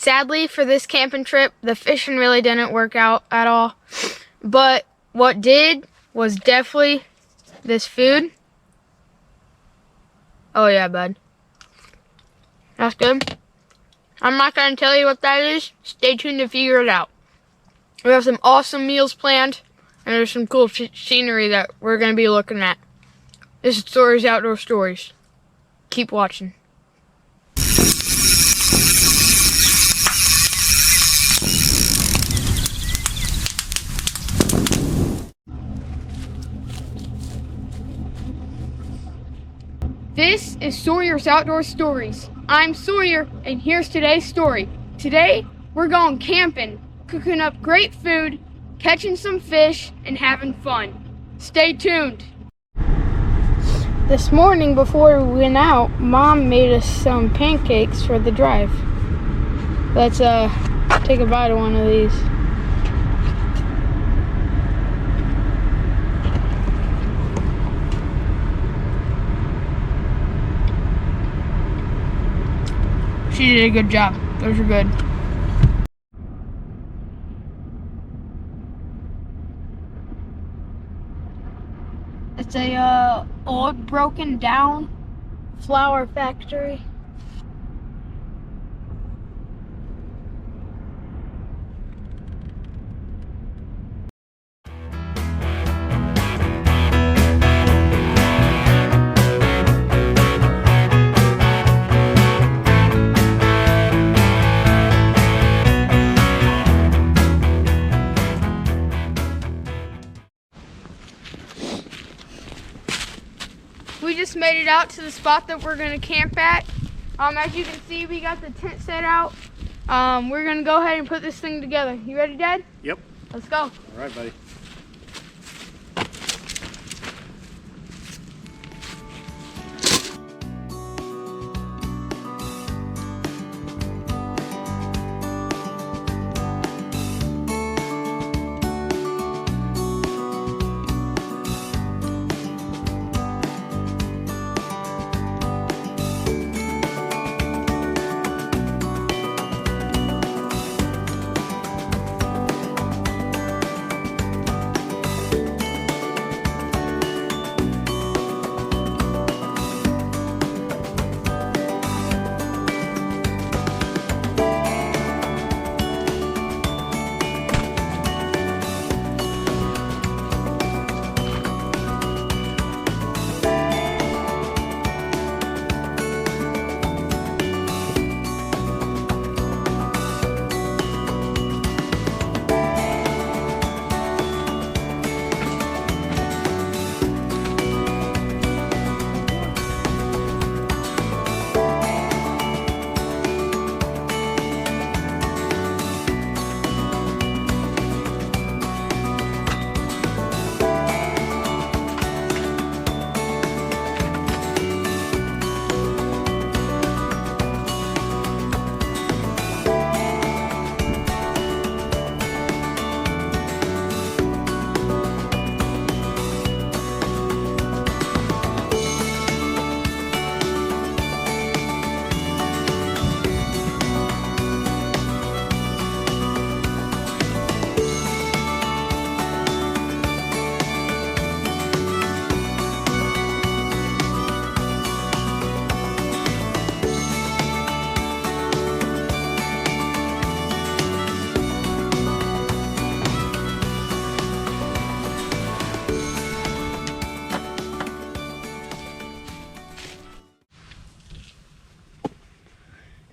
Sadly, for this camping trip, the fishing really didn't work out at all. But what did was definitely this food. Oh yeah, bud. That's good. I'm not going to tell you what that is. Stay tuned to figure it out. We have some awesome meals planned, and there's some cool scenery that we're going to be looking at. This is Stories Outdoor Stories. Keep watching. This is Sawyer's Outdoor Stories. I'm Sawyer, and here's today's story. Today, we're going camping, cooking up great food, catching some fish, and having fun. Stay tuned. This morning before we went out, Mom made us some pancakes for the drive. Let's take a bite of one of these. She did a good job. Those are good. It's a old broken down flour factory. We just made it out to the spot that we're gonna camp at. As you can see, we got the tent set out. We're gonna go ahead and put this thing together. You ready, Dad? Yep. Let's go. All right, buddy.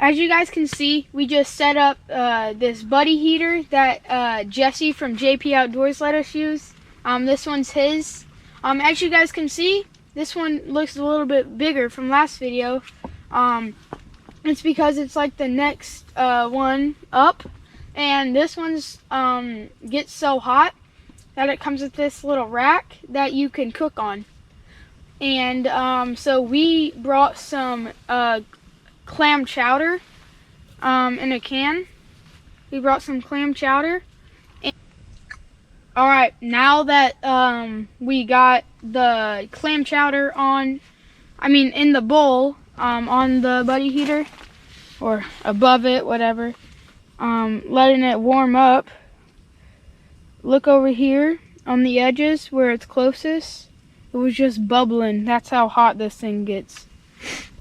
As you guys can see, we just set up this buddy heater that Jesse from JP Outdoors let us use. This one's his. As you guys can see, this one looks a little bit bigger from last video. It's because it's like the next one up, and this one's gets so hot that it comes with this little rack that you can cook on. And so we brought some clam chowder in a can. We brought some clam chowder. Alright, now that we got the clam chowder in the bowl, on the buddy heater, or above it, whatever, letting it warm up. Look over here on the edges where it's closest. It was just bubbling. That's how hot this thing gets.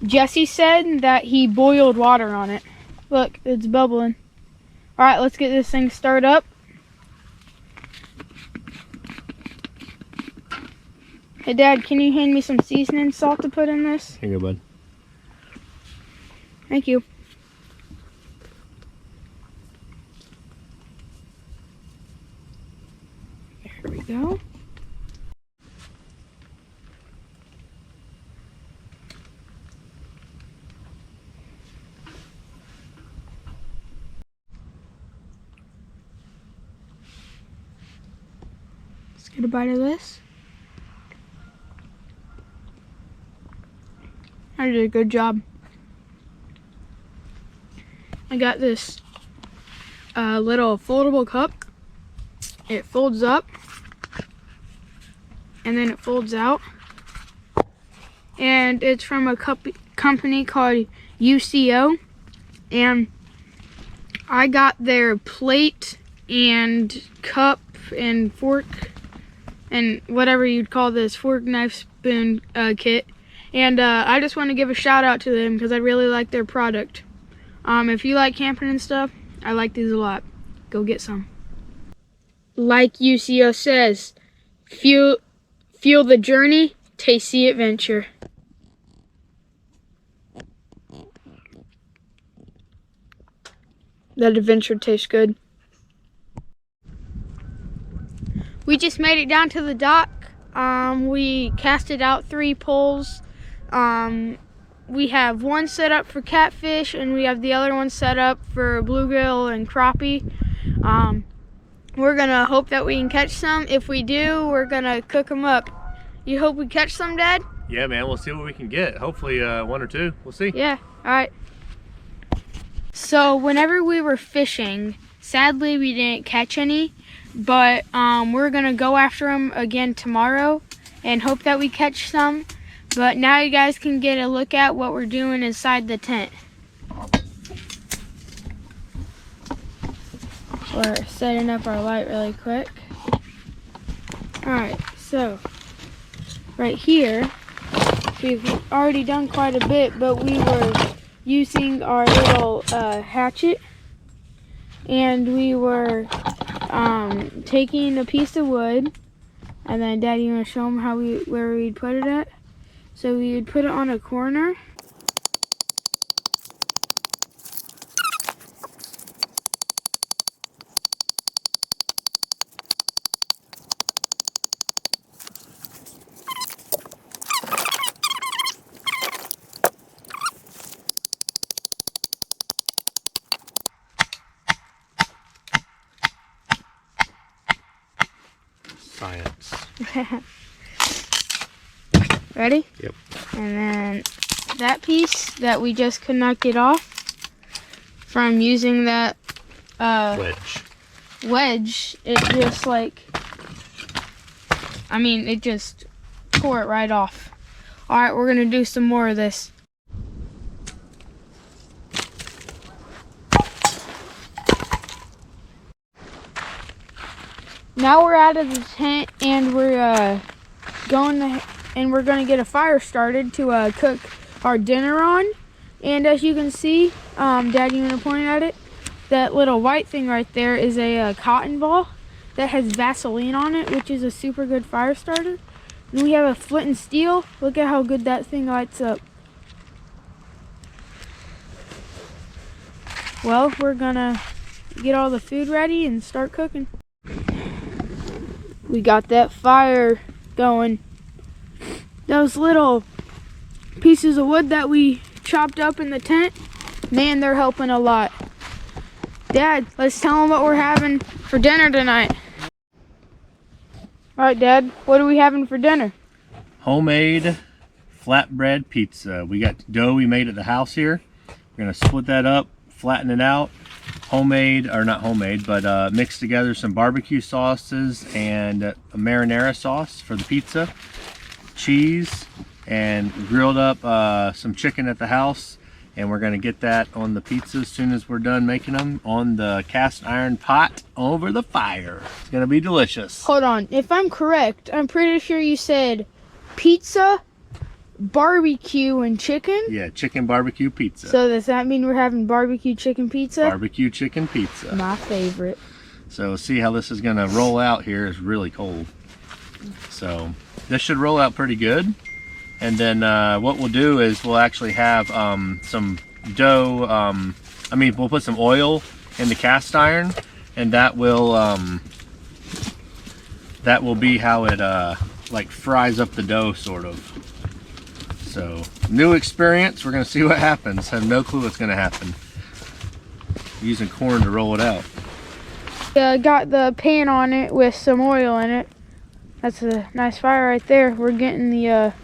Jesse said that he boiled water on it. Look, it's bubbling. All right, let's get this thing stirred up. Hey, Dad, can you hand me some seasoning salt to put in this? Here you go, bud. Thank you. There we go. Let's get a bite of this. I did a good job. I got this little foldable cup. It folds up and then it folds out. And it's from a company called UCO. And I got their plate and cup and fork and whatever you'd call this, fork, knife, spoon kit. And I just want to give a shout out to them because I really like their product. If you like camping and stuff, I like these a lot. Go get some. Like UCO says, feel the journey, taste the adventure. That adventure tastes good. We just made it down to the dock. We casted out 3 poles. We have one set up for catfish and we have the other one set up for bluegill and crappie. We're gonna hope that we can catch some. If we do, we're gonna cook them up. You hope we catch some, Dad? Yeah, man, we'll see what we can get. Hopefully 1 or 2, we'll see. Yeah, all right. So whenever we were fishing, sadly we didn't catch any, but we're gonna go after them again tomorrow and hope that we catch some. But now you guys can get a look at what we're doing inside the tent. We're setting up our light really quick. Alright, so right here, we've already done quite a bit, but we were using our little hatchet, and we were taking a piece of wood, and then Daddy, you want to show them where we'd put it at? So we would put it on a corner. Science. Ready? Yep. And then that piece that we just could not get off from using that wedge, it just it just tore it right off. All right, we're gonna do some more of this. Now we're out of the tent and we're gonna get a fire started to cook our dinner on. And as you can see, Dad, you wanna point at it? That little white thing right there is a cotton ball that has Vaseline on it, which is a super good fire starter. And we have a flint and steel. Look at how good that thing lights up. Well, we're gonna get all the food ready and start cooking. We got that fire going. Those little pieces of wood that we chopped up in the tent, man, they're helping a lot. Dad, let's tell them what we're having for dinner tonight. All right, Dad, what are we having for dinner? Homemade flatbread pizza. We got dough we made at the house here. We're gonna split that up, flatten it out. Homemade, or not homemade, but mix together some barbecue sauces and a marinara sauce for the pizza, cheese, and grilled up some chicken at the house, and we're gonna get that on the pizza as soon as we're done making them on the cast iron pot over the fire. It's gonna be delicious. Hold on, if I'm correct, I'm pretty sure you said pizza, barbecue, and chicken. Yeah, chicken barbecue pizza. So does that mean we're having barbecue chicken pizza? Barbecue chicken pizza. My favorite. So see how this is gonna roll out here. It's really cold. So this should roll out pretty good. And then what we'll do is we'll actually have some dough, we'll put some oil in the cast iron, and that will be how it like fries up the dough, sort of. So new experience. We're gonna see what happens. Have no clue what's gonna happen. Using corn to roll it out. Got the pan on it with some oil in it. That's a nice fire right there. We're getting the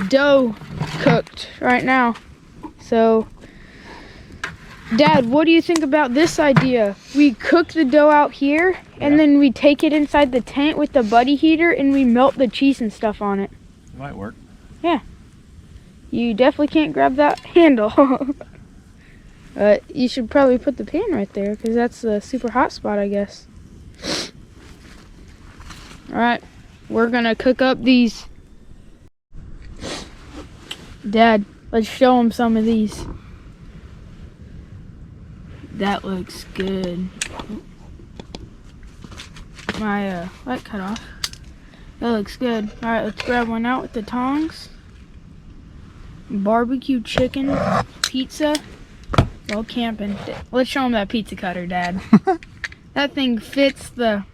dough cooked right now. So Dad, what do you think about this idea? We cook the dough out here, and then we take it inside the tent with the buddy heater, and we melt the cheese and stuff on it. Might work. Yeah. You definitely can't grab that handle. You should probably put the pan right there, because that's the super hot spot, I guess. Alright, we're gonna cook up these. Dad, let's show them some of these. That looks good. My light cut off. That looks good. Alright, let's grab one out with the tongs. Barbecue chicken pizza. Well, camping. Let's show them that pizza cutter, Dad. That thing fits the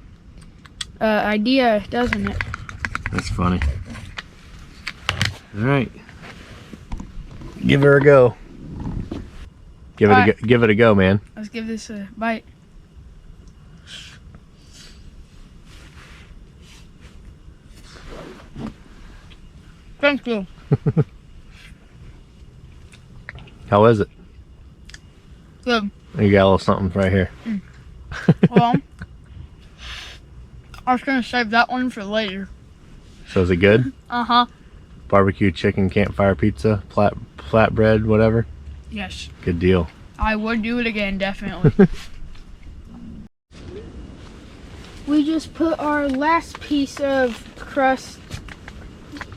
idea, doesn't it? That's funny. All right, give her a go. Give it a go, man. Let's give this a bite. Thank you. How is it? Good. You got a little something right here. Well, I was gonna save that one for later. So is it good? Uh-huh. Barbecue chicken campfire pizza, flatbread, whatever. Yes. Good deal. I would do it again, definitely. We just put our last piece of crust,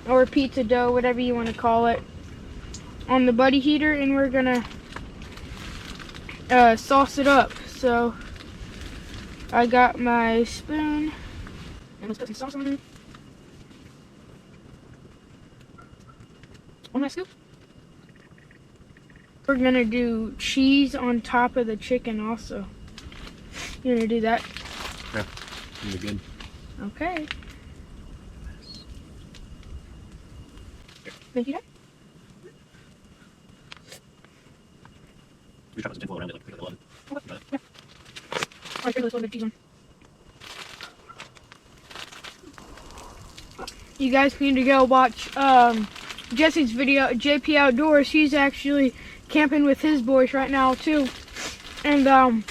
or pizza dough, whatever you want to call it, on the buddy heater, and we're gonna sauce it up. So I got my spoon, and let's put some sauce on it. One last scoop. We're gonna do cheese on top of the chicken also. You gonna do that? Yeah, it'll be good. Okay. Thank you, Dad. We try to around it like pick up the Okay. Yeah. Alright, here's a little bit of cheese on. You guys need to go watch Jesse's video, JP Outdoors. He's actually camping with his boys right now too, and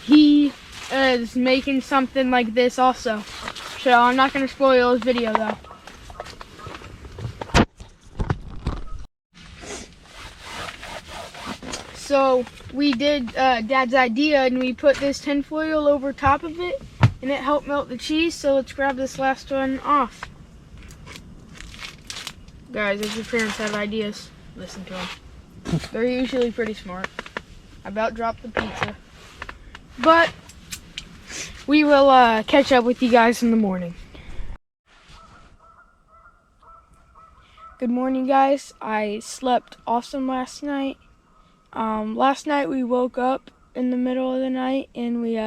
he is making something like this also. So I'm not gonna spoil his video though. So we did Dad's idea, and we put this tin foil over top of it, and it helped melt the cheese. So let's grab this last one off. Guys, if your parents have ideas, listen to them. They're usually pretty smart. I about dropped the pizza. But we will catch up with you guys in the morning. Good morning, guys. I slept awesome last night. Last night we woke up in the middle of the night, and we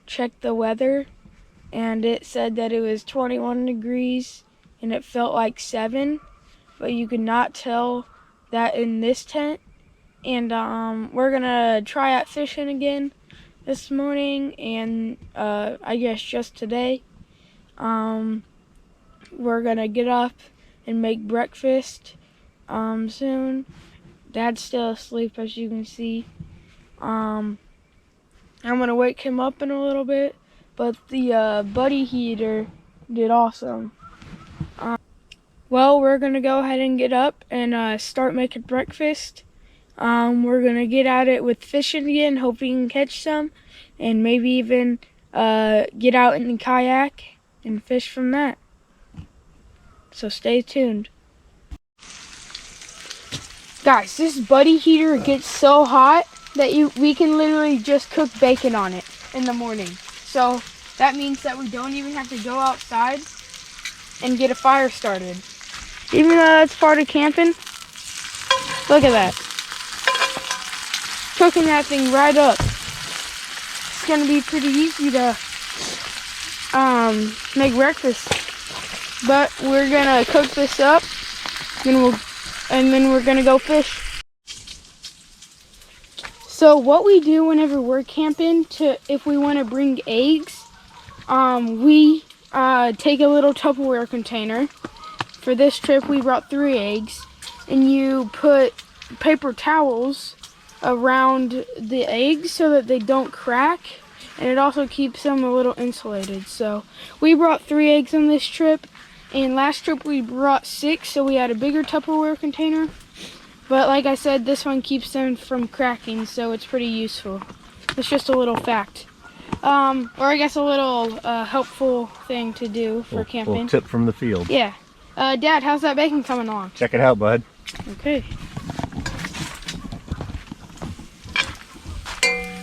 checked the weather, and it said that it was 21 degrees and it felt like 7, but you could not tell that in this tent. And we're gonna try out fishing again this morning, and I guess just today. We're gonna get up and make breakfast soon. Dad's still asleep, as you can see. I'm gonna wake him up in a little bit, but the buddy heater did awesome. Well, we're gonna go ahead and get up and start making breakfast. We're gonna get at it with fishing again, hope we can catch some, and maybe even get out in the kayak and fish from that. So stay tuned. Guys, this buddy heater gets so hot that we can literally just cook bacon on it in the morning. So that means that we don't even have to go outside and get a fire started. Even though that's part of camping, look at that. Cooking that thing right up. It's gonna be pretty easy to make breakfast. But we're gonna cook this up and then we're gonna go fish. So what we do whenever we're camping, if we want to bring eggs, we take a little Tupperware container. For this trip we brought 3 eggs, and you put paper towels around the eggs so that they don't crack, and it also keeps them a little insulated. So we brought 3 eggs on this trip, and last trip we brought 6, so we had a bigger Tupperware container. But like I said, this one keeps them from cracking, so it's pretty useful. It's just a little fact. Or I guess a little helpful thing to do for camping. Little tip from the field. Yeah. Dad, how's that bacon coming along? Check it out, bud. Okay.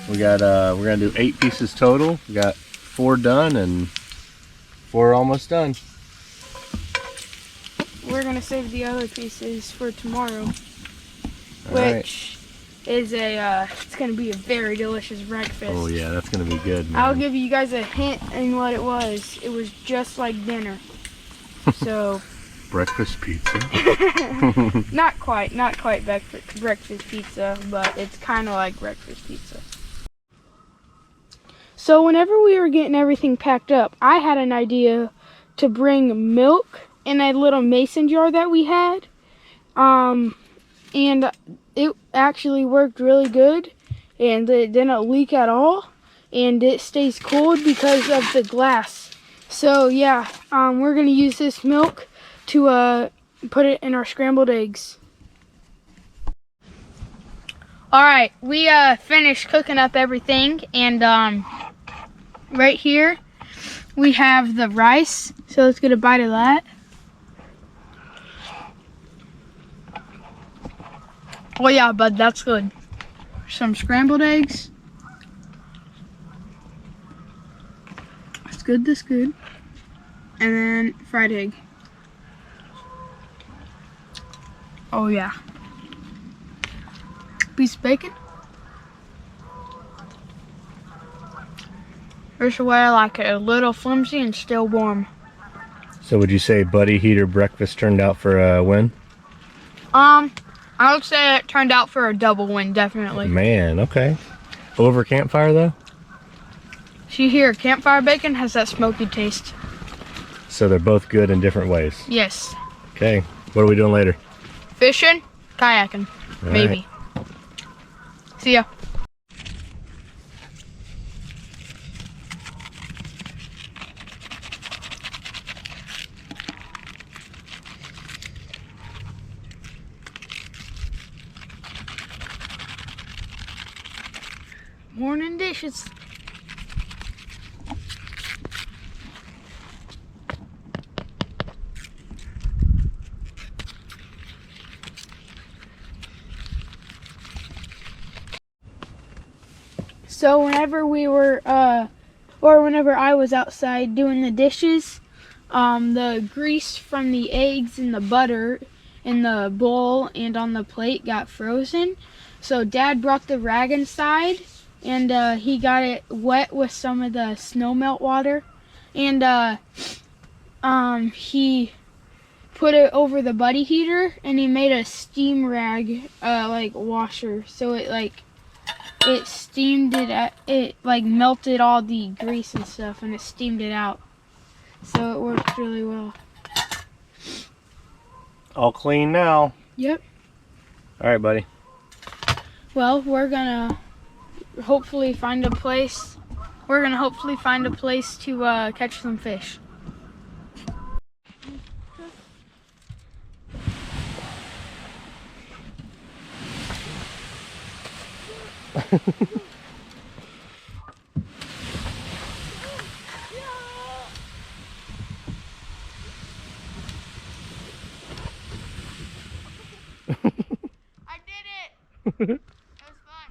We got we're gonna do 8 pieces total. We got 4 done and 4 almost done. We're gonna save the other pieces for tomorrow, All right. which is it's gonna be a very delicious breakfast. Oh yeah, that's gonna be good, man. I'll give you guys a hint in what it was. It was just like dinner. So breakfast pizza. not quite breakfast pizza, but it's kind of like breakfast pizza. So whenever we were getting everything packed up, I had an idea to bring milk in a little mason jar that we had, and it actually worked really good, and it didn't leak at all, and it stays cold because of the glass. So yeah, we're gonna use this milk to put it in our scrambled eggs. All right, we finished cooking up everything, and right here we have the rice. So let's get a bite of that. Oh yeah, bud, that's good. Some scrambled eggs. That's good, that's good. And then fried egg. Oh yeah. Piece of bacon. Here's the way I like it, a little flimsy and still warm. So would you say buddy heater breakfast turned out for a win? I would say it turned out for a double win, definitely. Man, okay. Over campfire though? See here, campfire bacon has that smoky taste. So they're both good in different ways. Yes. Okay, what are we doing later? Fishing, kayaking, All maybe. right. See ya. Morning dishes. So whenever we were, or whenever I was outside doing the dishes, the grease from the eggs and the butter in the bowl and on the plate got frozen. So Dad brought the rag inside, and he got it wet with some of the snow melt water, and he put it over the buddy heater, and he made a steam rag like washer, so it steamed it like melted all the grease and stuff, and it steamed it out, so it works really well. All clean now. Yep. All right, buddy. Well, we're gonna hopefully find a place. We're gonna hopefully find a place to catch some fish. I did it! That was fun.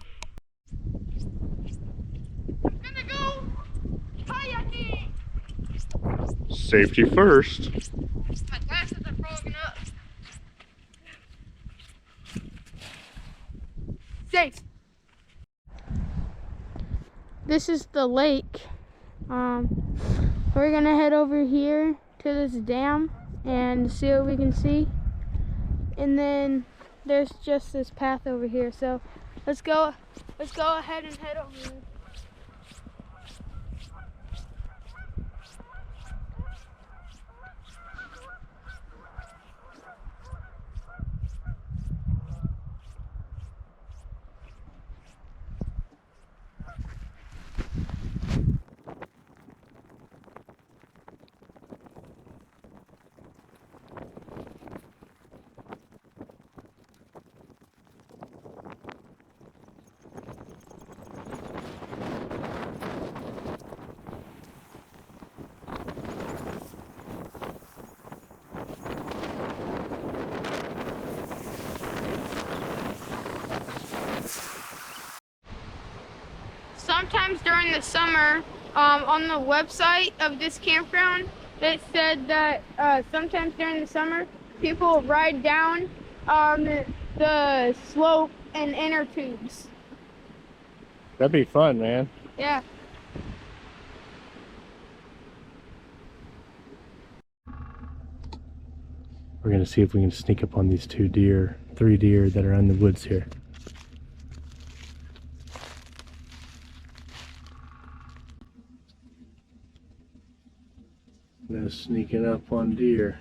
I'm gonna go kayaking! Safety first. My glasses are frozen up. Safe. This is the lake. We're gonna head over here to this dam and see what we can see. And then there's just this path over here. So let's go ahead and head over here. Sometimes during the summer, on the website of this campground, it said that sometimes during the summer, people ride down the slope in inner tubes. That'd be fun, man. Yeah. We're gonna see if we can sneak up on these 3 deer that are in the woods here. No sneaking up on deer.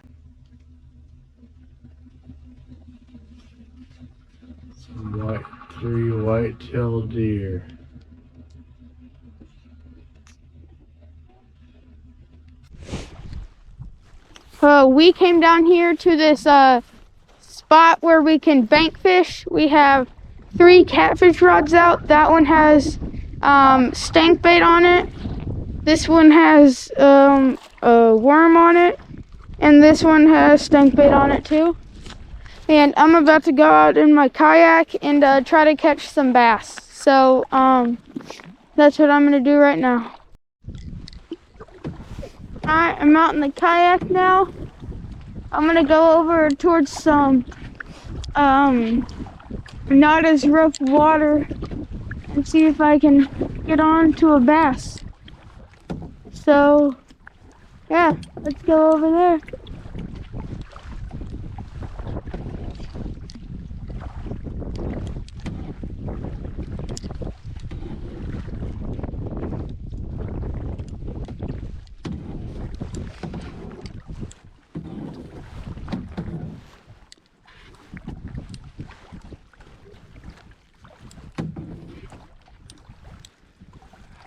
Some 3 white-tailed deer. We came down here to this spot where we can bank fish. We have 3 catfish rods out. That one has stank bait on it. This one has a worm on it. And this one has stank bait on it too. And I'm about to go out in my kayak and try to catch some bass. So that's what I'm going to do right now. Alright, I'm out in the kayak now. I'm gonna go over towards some not as rough water and see if I can get on to a bass. So yeah, let's go over there.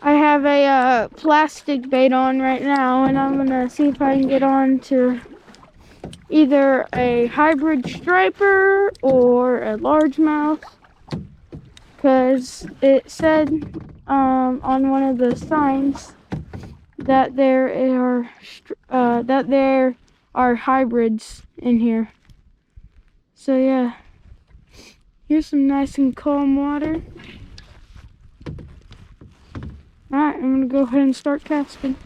I have a plastic bait on right now, and I'm gonna see if I can get on to either a hybrid striper or a largemouth, because it said on one of the signs that there are hybrids in here. So yeah, here's some nice and calm water. Alright, I'm gonna go ahead and start casting.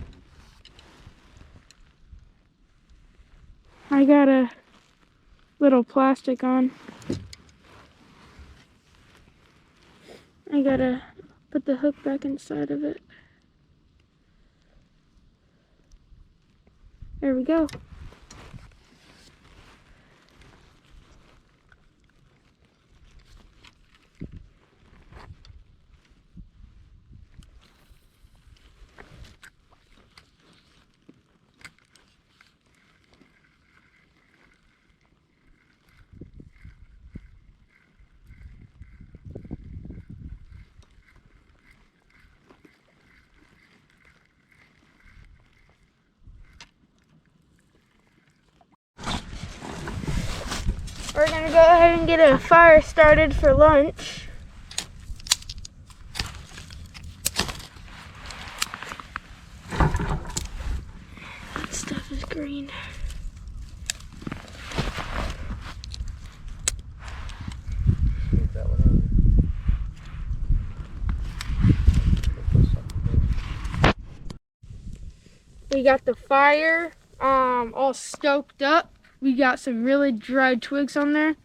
I got a little plastic on. I gotta put the hook back inside of it. There we go. We're gonna go ahead and get a fire started for lunch. green. We got the fire all stoked up. We got some really dry twigs on there.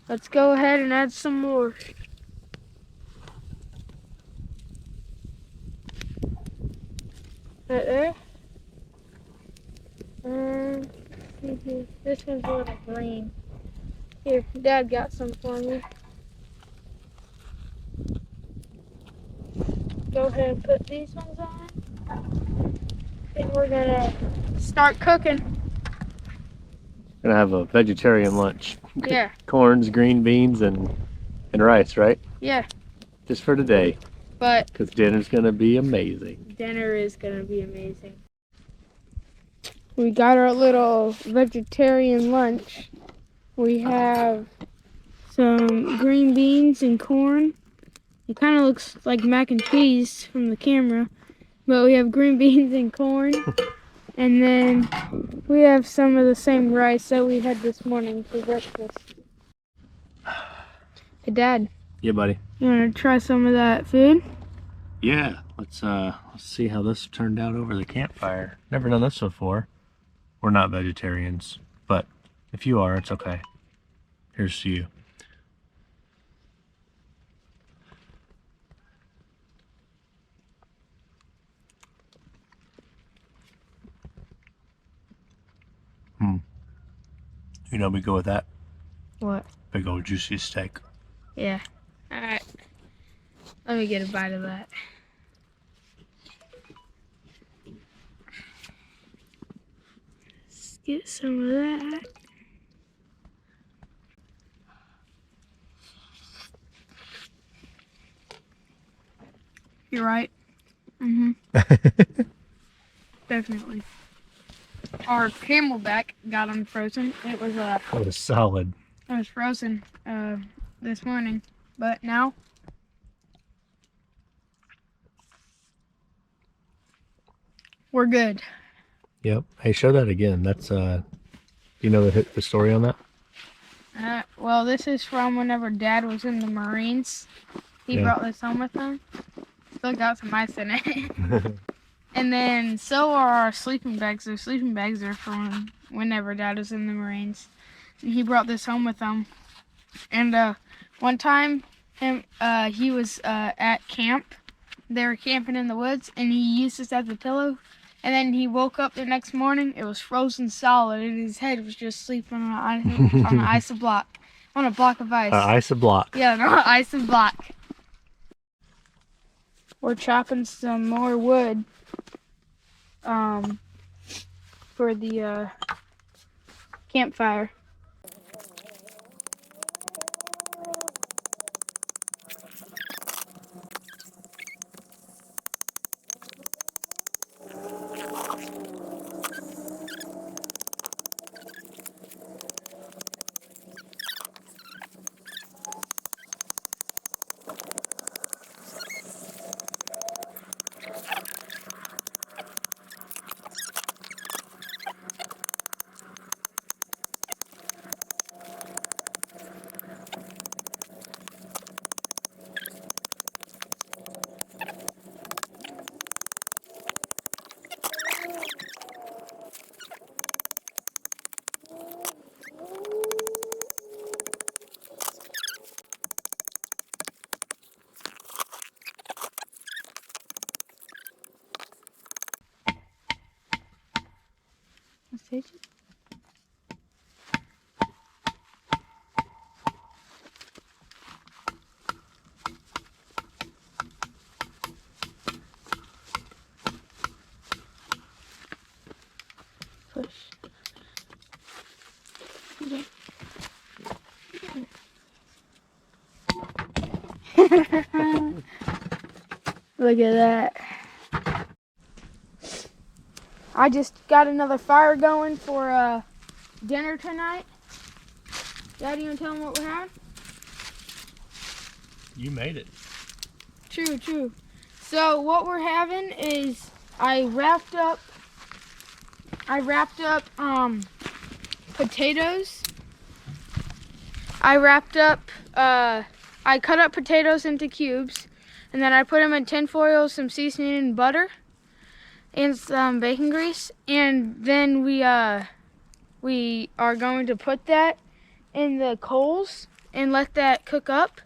Let's go ahead and add some more. Right there. This one's a little green. Here, Dad got some for me. Go ahead and put these ones on. And we're gonna start cooking. Gonna have a vegetarian lunch. Yeah. Corns, green beans, and rice, right? Yeah. Just for today. But Because dinner's gonna be amazing. dinner is gonna be amazing. We got our little vegetarian lunch. We have some green beans and corn. It kind of looks like mac and cheese from the camera, but we have green beans and corn. And then we have some of the same rice that we had this morning for breakfast. Hey, Dad. Yeah, buddy. You want to try some of that food? Yeah. Let's see how this turned out over the campfire. Never done this before. We're not vegetarians, but if you are, it's okay. Here's to you. You know we go with that. What? Big old juicy steak. Yeah. All right. Let me get a bite of that. Let's get some of that. You're right. Definitely. Our camelback got unfrozen. It was That was solid. It was frozen this morning, but now we're good. Yep. Hey, show that again. That's you know the story on that? Well, this is from whenever Dad was in the Marines. He brought this home with him. Still got some ice in it. And then so are our sleeping bags. Our sleeping bags are from whenever Dad was in the Marines. And he brought this home with him. And one time, he was at camp. They were camping in the woods, and he used this as a pillow. And then he woke up the next morning. It was frozen solid, and his head was just sleeping on an ice block, on a block of ice. Ice a block. Yeah, no, ice and block. We're chopping some more wood for the campfire. Push. Look at that. I just got another fire going for dinner tonight. Daddy, you want to tell them what we had? You made it. True, true. So what we're having is I wrapped up I wrapped up potatoes. I cut up potatoes into cubes, and then I put them in tin foil, some seasoning and butter, and some bacon grease, and then we are going to put that in the coals and let that cook up.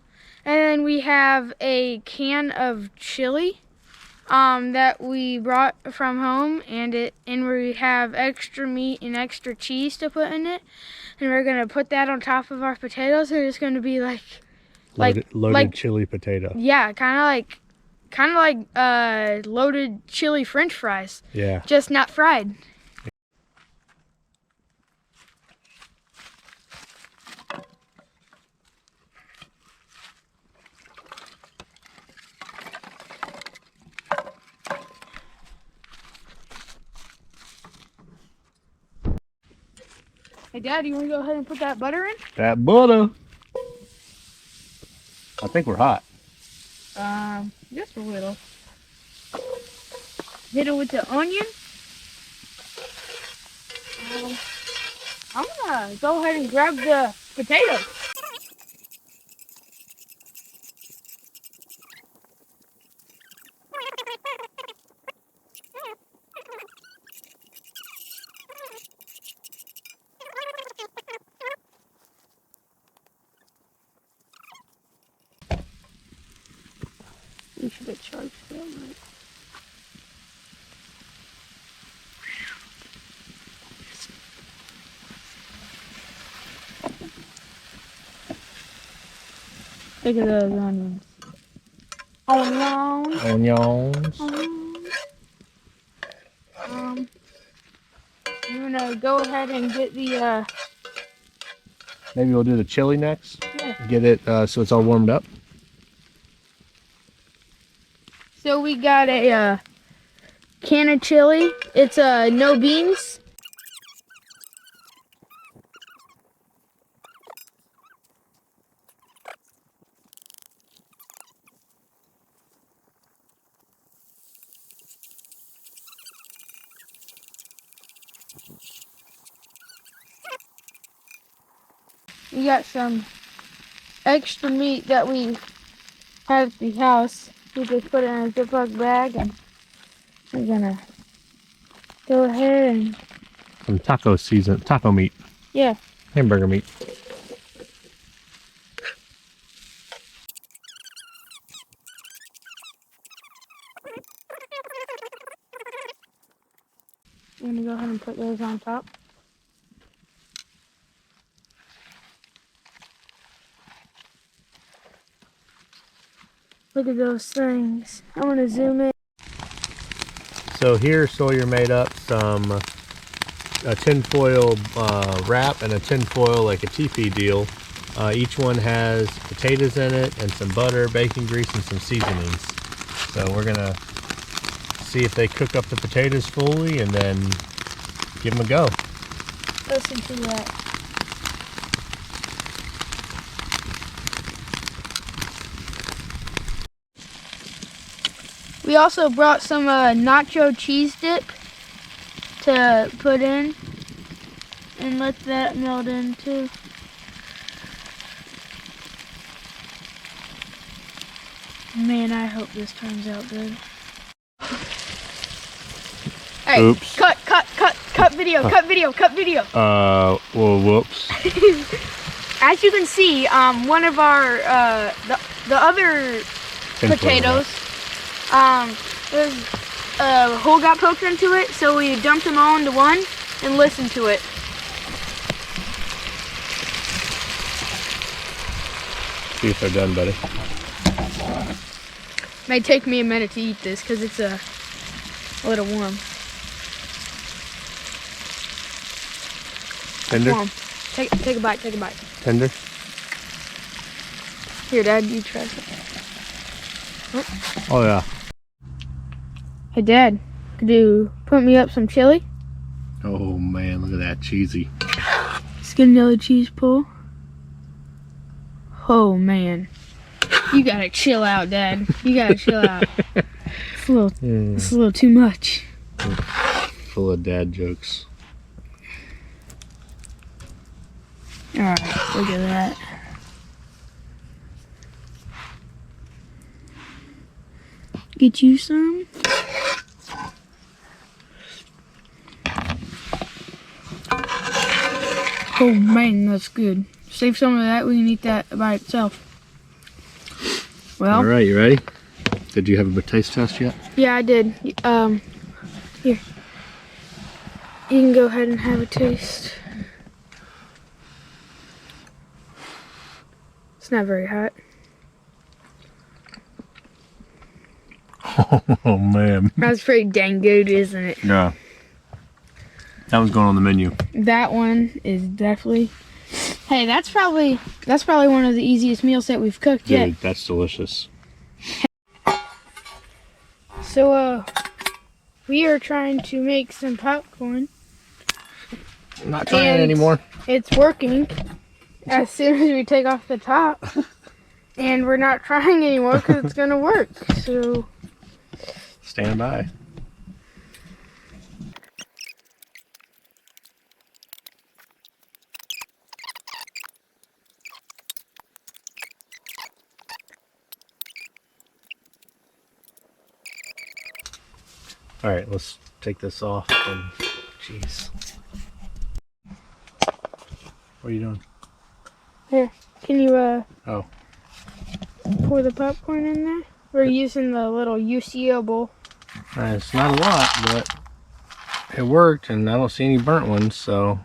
And then we have a can of chili that we brought from home, and we have extra meat and extra cheese to put in it, and we're gonna put that on top of our potatoes, and it's gonna be like loaded chili potato. Yeah, kind of like loaded chili French fries. Yeah. Just not fried. Hey, Dad, you want to go ahead and put that butter in? That butter. I think we're hot. Just a little. Hit it with the onion. I'm gonna go ahead and grab the potatoes. You should get charged for that, right? Look at those onions. Onions. I'm gonna go ahead and get the Maybe we'll do the chili next. Yeah. Get it so it's all warmed up. So we got a can of chili. It's no beans. We got some extra meat that we have at the house. We just put it in a Ziploc bag, and we're gonna go ahead and Some taco meat, yeah. hamburger meat. I'm gonna go ahead and put those on top. Look at those things. I want to zoom in. So here Sawyer made up a tin foil wrap and a tin foil like a teepee deal. Each one has potatoes in it and some butter, bacon grease, and some seasonings. So we're gonna see if they cook up the potatoes fully and then give them a go. Listen to that. We also brought some nacho cheese dip to put in and let that melt in too. Man, I hope this turns out good. Hey, Oops. cut video, cut video. Well, whoops. As you can see, one of our the other Tin foil potatoes, there's a hole got poked into it, so we dumped them all into one and listened to it. See if they're done, buddy. May take me a minute to eat this because it's a little warm. Tender? Warm. Take a bite. Tender? Here, Dad, you try it. Oh yeah. Hey, Dad, could you put me up some chili? Oh man, look at that cheesy. Let's get another cheese pull. Oh man, you gotta chill out, Dad. You gotta chill out. It's a little too much. Full of dad jokes. Alright, look at that. Get you some. Oh man, that's good. Save some of that, we can eat that by itself. Well. Alright, you ready? Did you have a taste test yet? Yeah, I did. Here. You can go ahead and have a taste. It's not very hot. Oh man. That's pretty dang good, isn't it? Yeah. That one's going on the menu. That one is definitely. Hey, that's probably one of the easiest meals that we've cooked yet. Dude, that's delicious. So we are trying to make some popcorn. I'm not trying it anymore. It's working as soon as we take off the top. And we're not trying anymore because it's gonna work. So stand by. All right, let's take this off. And jeez, what are you doing? here, can you Oh, pour the popcorn in there? We're using the little UCO bowl. it's not a lot, but it worked, and I don't see any burnt ones. So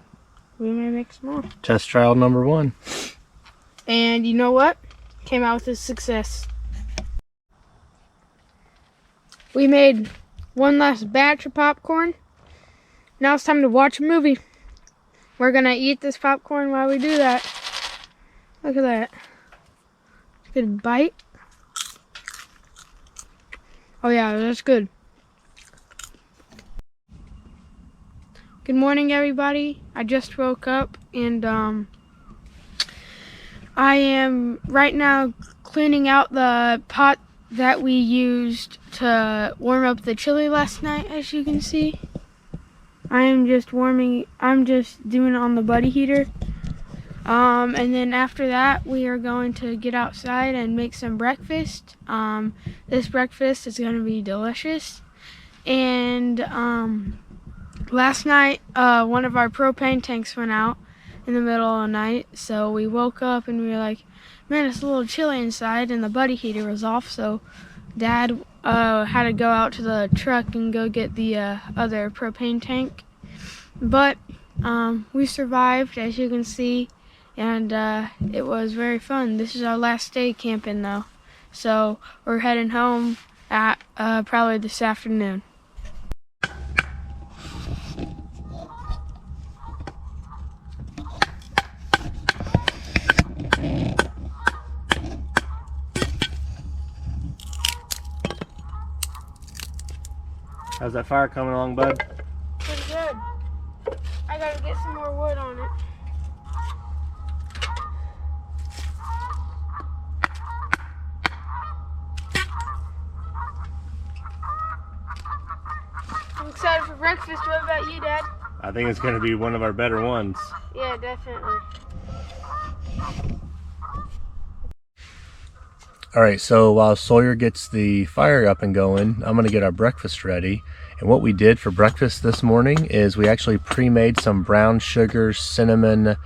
We may make some more. test trial number 1. And you know what? Came out with a success. We made one last batch of popcorn. Now it's time to watch a movie. We're gonna eat this popcorn while we do that. Look at that. Good bite. Oh yeah, that's good. Good morning, everybody. I just woke up and I am right now cleaning out the pot that we used to warm up the chili last night, as you can see. I'm just doing it on the buddy heater. And then after that, we are going to get outside and make some breakfast. This breakfast is going to be delicious. And last night, one of our propane tanks went out in the middle of the night. So we woke up and we were like, man, it's a little chilly inside, and the buddy heater was off. So Dad had to go out to the truck and go get the other propane tank. But we survived, as you can see, and it was very fun. This is our last day camping, though. So we're heading home at probably this afternoon. How's that fire coming along, bud? Pretty good. I gotta get some more wood on it. I'm excited for breakfast. What about you, Dad? I think it's going to be one of our better ones. Yeah, definitely. All right, so while Sawyer gets the fire up and going, I'm going to get our breakfast ready. And what we did for breakfast this morning is we actually pre-made some brown sugar, cinnamon,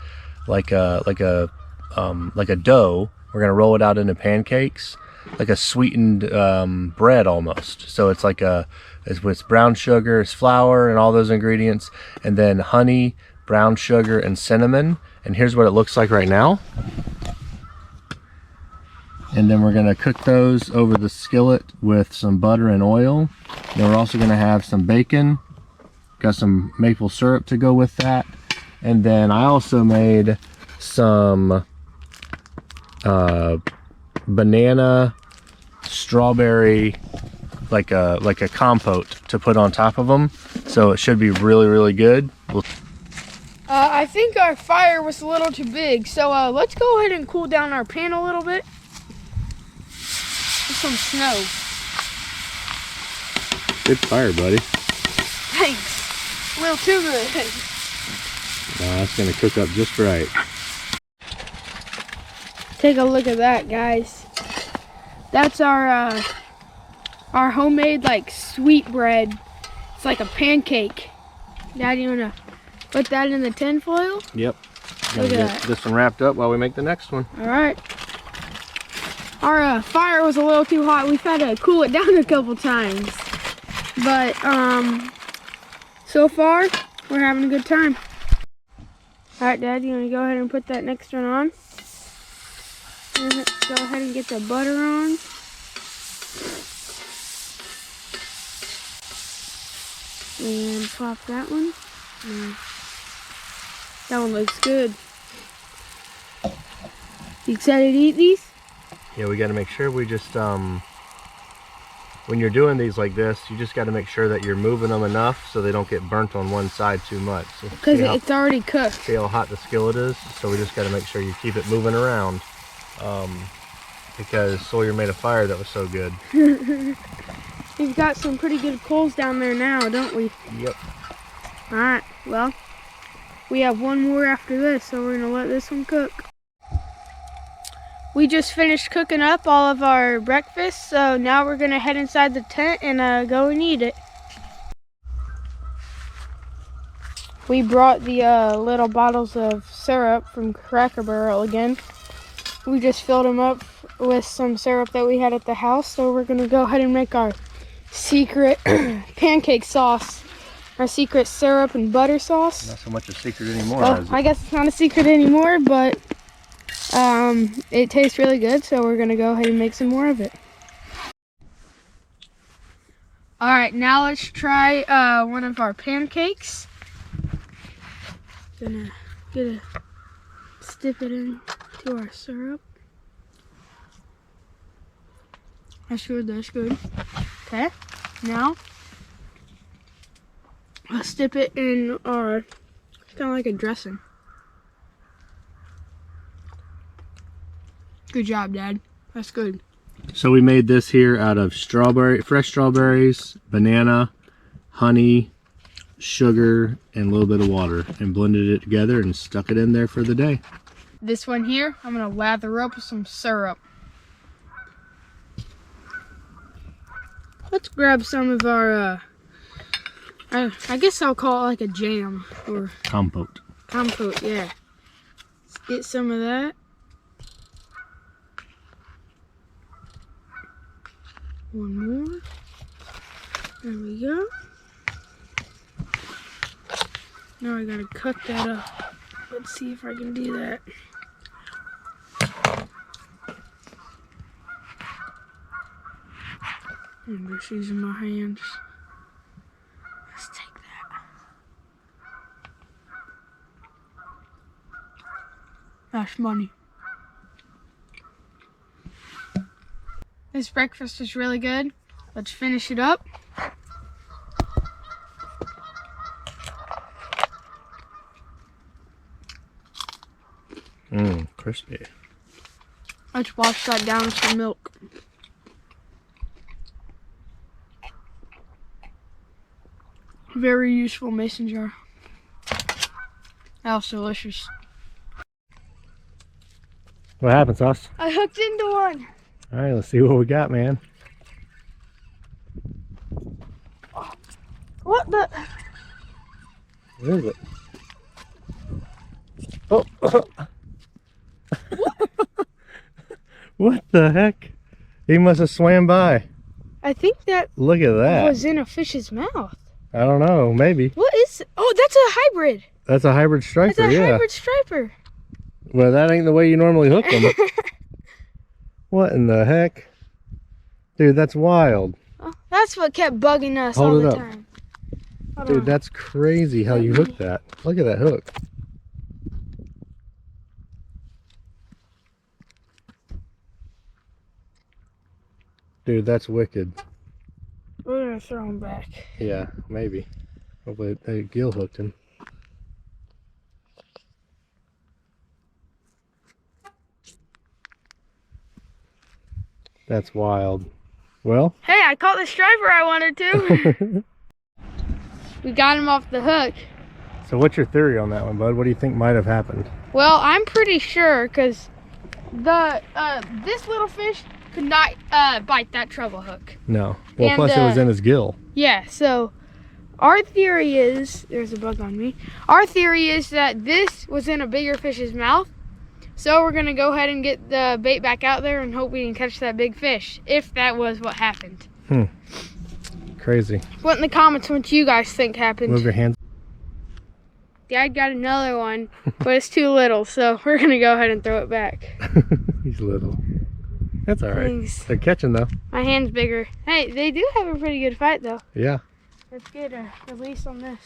like a dough. We're going to roll it out into pancakes, like a sweetened bread almost. So it's like it's with brown sugar, it's flour and all those ingredients, and then honey, brown sugar, and cinnamon. And here's what it looks like right now. And then we're going to cook those over the skillet with some butter and oil. Then we're also going to have some bacon. Got some maple syrup to go with that. And then I also made some banana strawberry, like a compote to put on top of them. So it should be really, really good. I think our fire was a little too big, so let's go ahead and cool down our pan a little bit. Some snow. Good fire, buddy. Thanks. A little too good. That's going to cook up just right. Take a look at that, guys. That's our homemade like sweet bread. It's like a pancake. Dad, you wanna put that in the tin foil? Yep. Look at that. This one wrapped up while we make the next one. All right. Our fire was a little too hot. We've had to cool it down a couple times. But so far, we're having a good time. All right, Dad, you want to go ahead and put that next one on? Go ahead and get the butter on. And pop that one. That one looks good. You excited to eat these? Yeah, we got to make sure we just, when you're doing these like this, you just got to make sure that you're moving them enough so they don't get burnt on one side too much. Because it's already cooked. See how hot the skillet is? So we just got to make sure you keep it moving around. Because Sawyer made a fire that was so good. We've got some pretty good coals down there now, don't we? Yep. Alright, well, we have one more after this, so we're going to let this one cook. We just finished cooking up all of our breakfast, so now we're going to head inside the tent and go and eat it. We brought the little bottles of syrup from Cracker Barrel again. We just filled them up with some syrup that we had at the house, so we're going to go ahead and make our secret pancake sauce. Our secret syrup and butter sauce. Not so much a secret anymore, Well, is it? I guess it's not a secret anymore, but it tastes really good, so we're going to go ahead and make some more of it. Alright, now let's try one of our pancakes. Gonna dip it into our syrup. That's good, that's good. Okay, now let's dip it in our, kind of like a dressing. Good job, Dad. That's good. So we made this here out of fresh strawberries, banana, honey, sugar, and a little bit of water, and blended it together and stuck it in there for the day. This one here, I'm gonna lather up with some syrup. Let's grab some of our, I guess I'll call it like a jam or Compote. compote, yeah. Let's get some of that. One more. There we go. Now I gotta cut that up. Let's see if I can do that. I'm just using my hands. Let's take that. That's money. This breakfast is really good. Let's finish it up. Crispy. Let's wash that down with some milk. Very useful mason jar. That was delicious. What happened, Sauce? I hooked into one. All right, let's see what we got, man. What the? What is it? Oh. What the heck? He must have swam by. I think that Look at that. was in a fish's mouth. I don't know, maybe. What is? Oh, that's a hybrid. That's a hybrid striper, That's a yeah. hybrid striper. Well, that ain't the way you normally hook them. What in the heck? Dude, that's wild. Oh, that's what kept bugging us Hold all it the up. time. Hold Dude, on. that's crazy how you hook that. Look at that hook. Dude, that's wicked. We're gonna throw him back. Yeah, maybe. Hopefully that gill hooked him. That's wild. Well, Hey, I caught the striper I wanted to. We got him off the hook. so what's your theory on that one, bud? What do you think might have happened? Well, I'm pretty sure because this little fish could not bite that treble hook. No. Well, And, plus it was in his gill. Yeah, so our theory is, there's a bug on me. Our theory is that this was in a bigger fish's mouth. So we're gonna go ahead and get the bait back out there and hope we can catch that big fish, if that was what happened. Crazy. Put in the comments what you guys think happened. Move your hands. Dad got another one, but it's too little, so we're gonna go ahead and throw it back. He's little. That's all right. Thanks. They're catching though. My hand's bigger. Hey, they do have a pretty good fight though. Yeah. Let's get a release on this.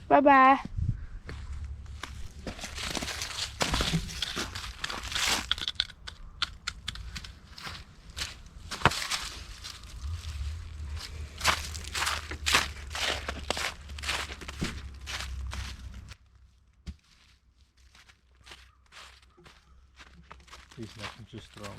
Bye-bye. He's nothing, just throw him.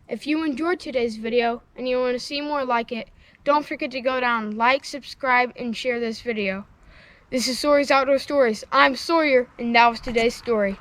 If you enjoyed today's video and you want to see more like it, don't forget to go down, like, subscribe, and share this video. This is Sawyer's Outdoor Stories. I'm Sawyer, and that was today's story.